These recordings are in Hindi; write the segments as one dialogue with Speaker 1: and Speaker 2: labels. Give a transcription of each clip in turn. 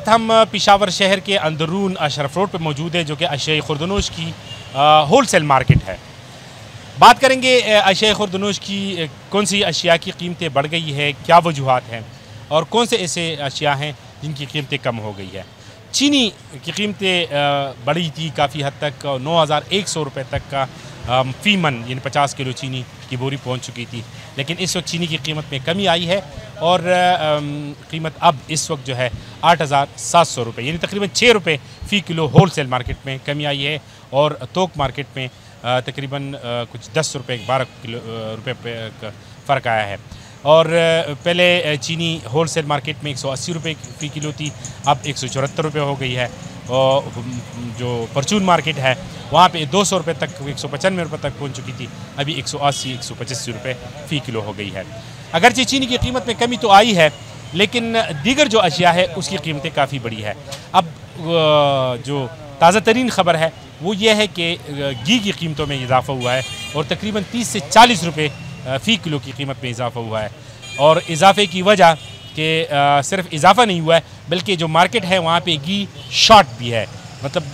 Speaker 1: हम पेशावर शहर के अंदरून अशरफ रोड पर मौजूद है, जो कि अशिया खुर्दनोश की होलसेल मार्केट है। बात करेंगे अशिया खुर्दनोश की कौन सी अशिया की कीमतें बढ़ गई है, क्या वजूहात हैं और कौन से ऐसे अशिया हैं जिनकी कीमतें कम हो गई है। चीनी की कीमतें बढ़ी थी काफ़ी हद तक, 9100 रुपये तक का फ़ी मन यानी 50 किलो चीनी की बोरी पहुंच चुकी थी। लेकिन इस वक्त चीनी की कीमत में कमी आई है और कीमत अब इस वक्त जो है 8700 रुपये यानी तकरीबन 6 रुपये फ़ी किलो होलसेल मार्केट में कमी आई है और थोक मार्केट में तकरीबन कुछ 10 रुपये 12 किलो रुपये का फ़र्क आया है। और पहले चीनी होलसेल मार्केट में 180 रुपये फ़ी किलो थी, अब 174 रुपये हो गई है। और जो परचून मार्केट है वहाँ पे 200 रुपये तक 195 रुपये तक पहुँच चुकी थी, अभी 180-185 रुपये फ़ी किलो हो गई है। अगरचे चीनी की कीमत में कमी तो आई है, लेकिन दीगर जो अशिया है उसकी कीमतें काफ़ी बढ़ी है। अब जो ताज़ा तरीन ख़बर है वो ये है कि घी की कीमतों में इजाफ़ा हुआ है और तकरीबन 30 से 40 रुपये फ़ी किलो की कीमत में इजाफ़ा हुआ है। और इजाफ़े की वजह कि सिर्फ इजाफ़ा नहीं हुआ है बल्कि जो मार्केट है वहाँ पे घी शॉर्ट भी है, मतलब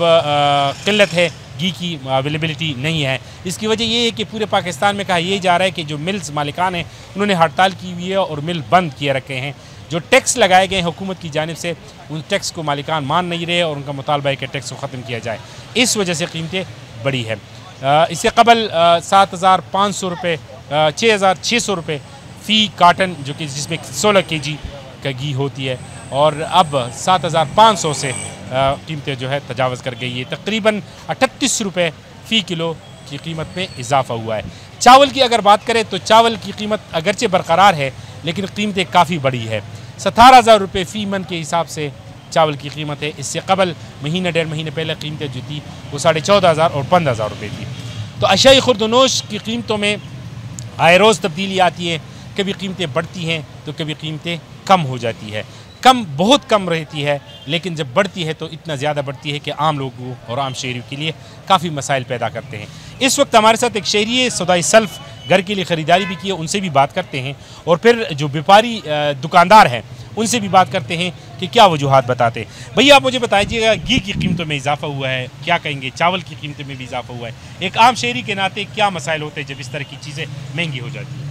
Speaker 1: किल्लत है, घी की अवेलेबिलिटी नहीं है। इसकी वजह ये है कि पूरे पाकिस्तान में कहा यह जा रहा है कि जो मिल्स मालिकान हैं उन्होंने हड़ताल की हुई है और मिल बंद किए रखे हैं। जो टैक्स लगाए गए हैं हुकूमत की जानिब से उन टैक्स को मालिकान मान नहीं रहे और उनका मुतालबा है कि टैक्स को ख़त्म किया जाए। इस वजह से कीमतें बढ़ी है। इससे कबल 7500 रुपये 6600 रुपये फ़ी कार्टन जो कि जिसमें 16 kg का घी होती है और अब 7500 से कीमतें जो है तजावज़ कर गई है। तकरीबन 38 रुपये फ़ी किलो की कीमत में इजाफ़ा हुआ है। चावल की अगर बात करें तो चावल की कीमत अगरचे बरकरार है लेकिन कीमतें काफ़ी बढ़ी है। 17,000 रुपये फ़ी मन के हिसाब से चावल की कीमत है। इससे कबल महीने 1.5 महीने पहले कीमतें जो थी वो 14,500 और 15,000 रुपये थी। तो अशिया खुर्दनोश की कीमतों में आए रोज़ तब्दीली आती है, कभी कीमतें बढ़ती हैं तो कभी कीमतें कम हो जाती है। कम बहुत कम रहती है लेकिन जब बढ़ती है तो इतना ज़्यादा बढ़ती है कि आम लोगों और आम शहरियों के लिए काफ़ी मसाइल पैदा करते हैं। इस वक्त हमारे साथ एक शहरी है, सौदाई सल्फ घर के लिए ख़रीदारी भी की है, उनसे भी बात करते हैं और फिर जो व्यापारी दुकानदार हैं उनसे भी बात करते हैं कि क्या वजूहात बताते हैं। भैया आप मुझे बताइएगा, घी की कीमतों में इजाफा हुआ है, क्या कहेंगे? चावल की कीमतों में भी इजाफा हुआ है, एक आम शहरी के नाते क्या मसाइल होते हैं जब इस तरह की चीज़ें महंगी हो जाती हैं?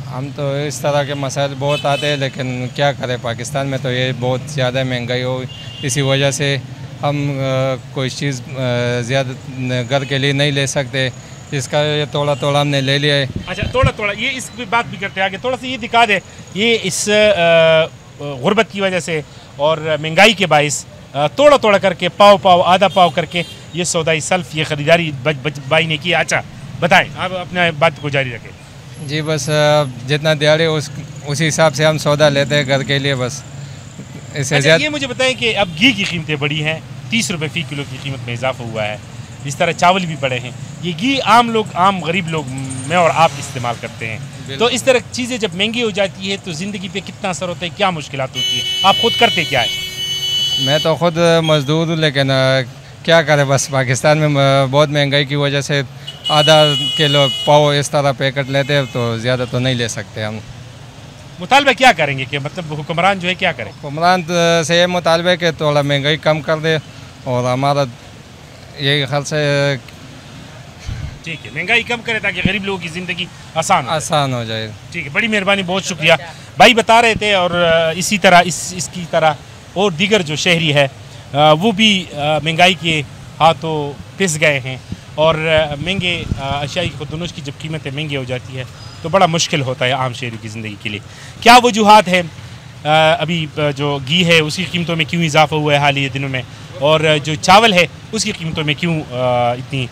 Speaker 2: हम तो इस तरह के मसाइल बहुत आते हैं लेकिन क्या करें, पाकिस्तान में तो ये बहुत ज़्यादा महंगाई हो, इसी वजह से हम कोई चीज़ ज़्यादा घर के लिए नहीं ले सकते। इसका ये थोड़ा थोड़ा हमने ले लिया है।
Speaker 1: अच्छा, थोड़ा ये इस बात भी करते हैं आगे, थोड़ा सा ये दिखा दे। ये इस गुर्बत की वजह से और महंगाई के बाइस थोड़ा थोड़ा करके पाव आधा पाव करके ये सौदाई सल्फ ये ख़रीदारी भाई ने की। अच्छा बताएं, आप अपने बात को जारी रखें।
Speaker 2: जी बस जितना दिहाड़ी उसी हिसाब से हम सौदा लेते हैं घर के लिए, बस इससे ज़्यादा।
Speaker 1: ये मुझे बताएं कि अब घी की कीमतें बढ़ी हैं, 30 रुपये फ़ी किलो की कीमत में इजाफा हुआ है, इस तरह चावल भी बढ़े हैं। ये घी आम गरीब लोग मैं और आप इस्तेमाल करते हैं, तो इस तरह चीज़ें जब महंगी हो जाती है तो ज़िंदगी पे कितना असर होता है, क्या मुश्किलात होती है? आप खुद करते क्या है?
Speaker 2: मैं तो खुद मजदूर हूँ लेकिन क्या करें, बस पाकिस्तान में बहुत महंगाई की वजह से आधा किलो पाव इस तरह पैकेट लेते हैं तो ज़्यादा तो नहीं ले सकते हम।
Speaker 1: मुतालबा क्या करेंगे कि मतलब हुक्मरान जो है क्या करें?
Speaker 2: हुक्मरान से ये मुतालबा है कि थोड़ा महंगाई कम कर दे और हमारा यही ख्याल से
Speaker 1: ठीक है, महंगाई कम करे ताकि गरीब लोगों की ज़िंदगी आसान
Speaker 2: हो जाए।
Speaker 1: ठीक है, बड़ी मेहरबानी, बहुत शुक्रिया। भाई बता रहे थे और इसी तरह इसकी तरह और दीगर जो शहरी है वो भी महंगाई के हाथों पिस गए हैं और महंगे अशियाई खुर्दनोश की जब कीमतें महंगी हो जाती है तो बड़ा मुश्किल होता है आम शहरी की ज़िंदगी के लिए। क्या वजूहात है? अभी जो घी है उसकी कीमतों में क्यों इजाफा हुआ है हालिया दिनों में, और जो चावल है उसकी कीमतों में क्यों इतनी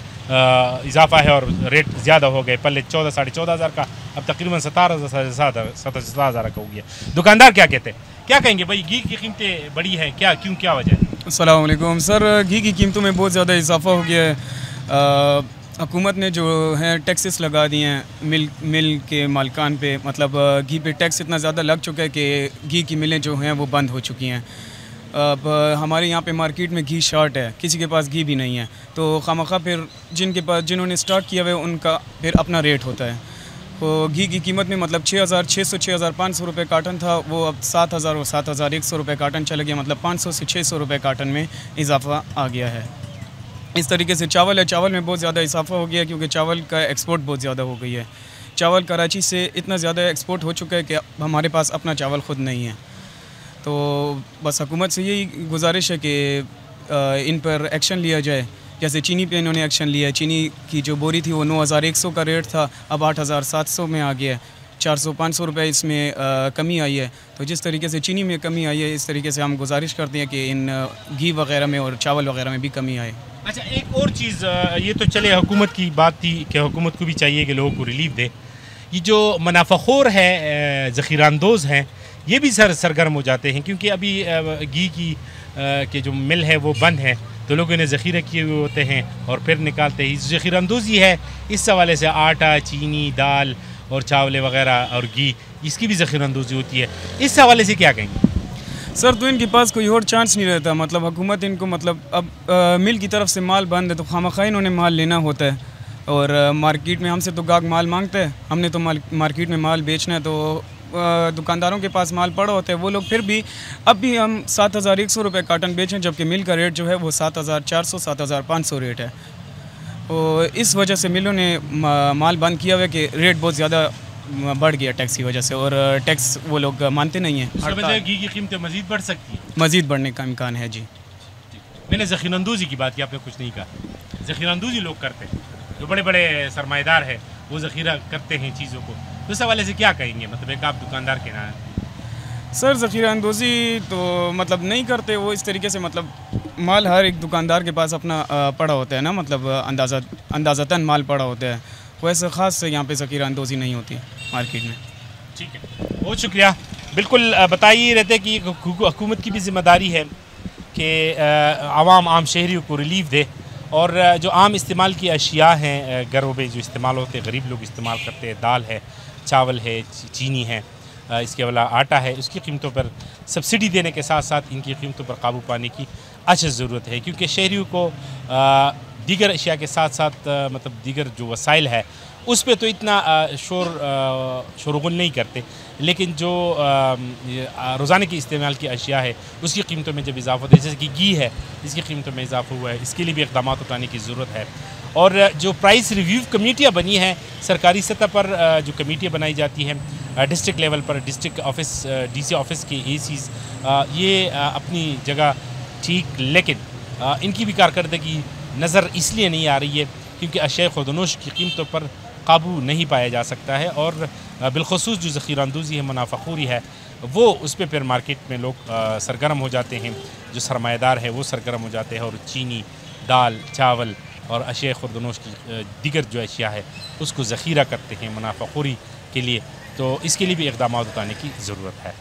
Speaker 1: इजाफा है और रेट ज़्यादा हो गए? पहले 14 साढ़े 14,000 का अब तकरीबन 17,000 का हो गया। दुकानदार क्या कहते हैं, क्या कहेंगे भाई? घी की कीमतें बढ़ी है, क्या वजह है?
Speaker 3: अस्सलाम वालेकुम सर, घी की कीमतों में बहुत ज़्यादा इजाफा हो गया है। हुकूमत ने जो है टैक्सेस लगा दिए हैं मिल के मालिकान पे, मतलब घी पे टैक्स इतना ज़्यादा लग चुका है कि घी की मिलें जो हैं वो बंद हो चुकी हैं। अब हमारे यहाँ पे मार्केट में घी शॉर्ट है, किसी के पास घी भी नहीं है, तो खामखा फिर जिन्होंने स्टार्ट किया हुआ है उनका फिर अपना रेट होता है। वो घी की कीमत में मतलब 6,600 6,500 रुपये कार्टन था, वो अब 7,000 और 7,100 रुपये कार्टन चला गया, मतलब 500 से 600 रुपये कार्टन में इजाफा आ गया है। इस तरीके से चावल है, चावल में बहुत ज़्यादा इजाफा हो गया क्योंकि चावल का एक्सपोर्ट बहुत ज़्यादा हो गई है। चावल कराची से इतना ज़्यादा एक्सपोर्ट हो चुका है कि हमारे पास अपना चावल ख़ुद नहीं है। तो बस हुकूमत से यही गुजारिश है कि इन पर एक्शन लिया जाए। जैसे चीनी पे इन्होंने एक्शन लिया है, चीनी की जो बोरी थी वो 9,100 का रेट था, अब 8,700 में आ गया है, 400-500 रुपये इसमें कमी आई है। तो जिस तरीके से चीनी में कमी आई है, इस तरीके से हम गुजारिश करते हैं कि इन घी वगैरह में और चावल वगैरह में भी कमी आए।
Speaker 1: अच्छा, एक और चीज़, ये तो चले हुकूमत की बात थी कि हुकूमत को भी चाहिए कि लोगों को रिलीफ दे। ये जो मुनाफाखोर है, ज़ख़ीरानंदोज़ हैं, ये भी सरगर्म हो जाते हैं क्योंकि अभी घी की के जो मिल है वो बंद है, तो लोगों ने ज़ख़ीरे किए हुए होते हैं और फिर निकालते हैं। ज़ख़ीरानंदोज़ी है इस हवाले से, आटा, चीनी, दाल और चावल वगैरह और घी, इसकी भी ज़ख़ीरानंदोज़ी होती है। इस हवाले से क्या कहेंगे?
Speaker 3: सर, तो इनके पास कोई और चांस नहीं रहता। मतलब हुकूमत इनको मतलब अब मिल की तरफ से माल बंद है तो खामखा इन्होंने माल लेना होता है, और मार्केट में हमसे तो गाहक माल मांगते हैं, हमने तो मार्केट में माल बेचना है, तो दुकानदारों के पास माल पड़ा होता है। वो लोग फिर भी अब भी हम 7,100 रुपये कार्टन बेचें, जबकि मिल का रेट जो है वो 7,400 7,500 रेट है। तो इस वजह से मिलों ने माल बंद किया हुआ है कि रेट बहुत ज़्यादा बढ़ गया टैक्स की वजह से, और टैक्स वो लोग मानते नहीं हैं।
Speaker 1: घी की कीमतें मज़ीद बढ़ सकती हैं?
Speaker 3: मज़ीद बढ़ने का इम्कान है जी।
Speaker 1: मैंने ज़ख़ीरानंदोज़ी की बात की, आपने कुछ नहीं कहा। ज़ख़ीरानंदोज़ी लोग करते हैं, जो बड़े बड़े सरमाएदार हैं वो ज़ख़ीरा करते हैं चीज़ों को, तो इस हवाले से क्या कहेंगे? मतलब एक आप दुकानदार के ना।
Speaker 3: सर, ज़ख़ीरानंदोज़ी तो मतलब नहीं करते वो इस तरीके से, मतलब माल हर एक दुकानदार के पास अपना पड़ा होता है ना, मतलब अंदाज़तन माल पड़ा होता है, वैसे ख़ास से यहाँ पे ज़ख़ीरानंदोज़ी नहीं होती मार्केट में।
Speaker 1: ठीक है, बहुत शुक्रिया। बिल्कुल बताइए रहते कि हुकूमत की भी ज़िम्मेदारी है कि आम शहरियों को रिलीफ दे, और जो आम इस्तेमाल की अशिया हैं घरों में जो इस्तेमाल होते हैं, गरीब लोग इस्तेमाल करते हैं, दाल है, चावल है, चीनी है, इसके अलावा आटा है, उसकी कीमतों पर सब्सिडी देने के साथ साथ इनकी कीमतों पर काबू पाने की अशद ज़रूरत है, क्योंकि शहरियों को दीगर अशिया के साथ साथ मतलब दीगर जो वसाइल है उस पर तो इतना शोरगुल नहीं करते, लेकिन जो रोज़ाना की इस्तेमाल की अशिया है उसकी कीमतों में जब इजाफा होता है, जैसे कि घी है, इसकी कीमतों में इजाफा हुआ है, इसके लिए भी इक़दाम उठाने की ज़रूरत है। और जो प्राइस रिव्यू कमेटियाँ बनी हैं सरकारी सतह पर, जो कमेटियाँ बनाई जाती हैं डिस्ट्रिक्ट लेवल पर, डिस्ट्रिक्ट ऑफिस DC ऑफिस के ACs, ये अपनी जगह ठीक, लेकिन इनकी भी कारकर्दगी नज़र इसलिए नहीं आ रही है क्योंकि अशिया खुर्दनोश की कीमतों पर काबू नहीं पाया जा सकता है, और बिलखसूस जो ज़ख़ीरानंदोज़ी है, मुनाफाखोरी है, वो उस पर फिर मार्केट में लोग सरगर्म हो जाते हैं, जो सरमाएदार है वो सरगर्म हो जाते हैं, और चीनी, दाल, चावल और अशिया खुर्दनोश की दीगर जो अशिया है उसको ज़ख़ीरा करते हैं मुनाफाखोरी के लिए। तो इसके लिए भी इक़दाम उठाने की ज़रूरत है।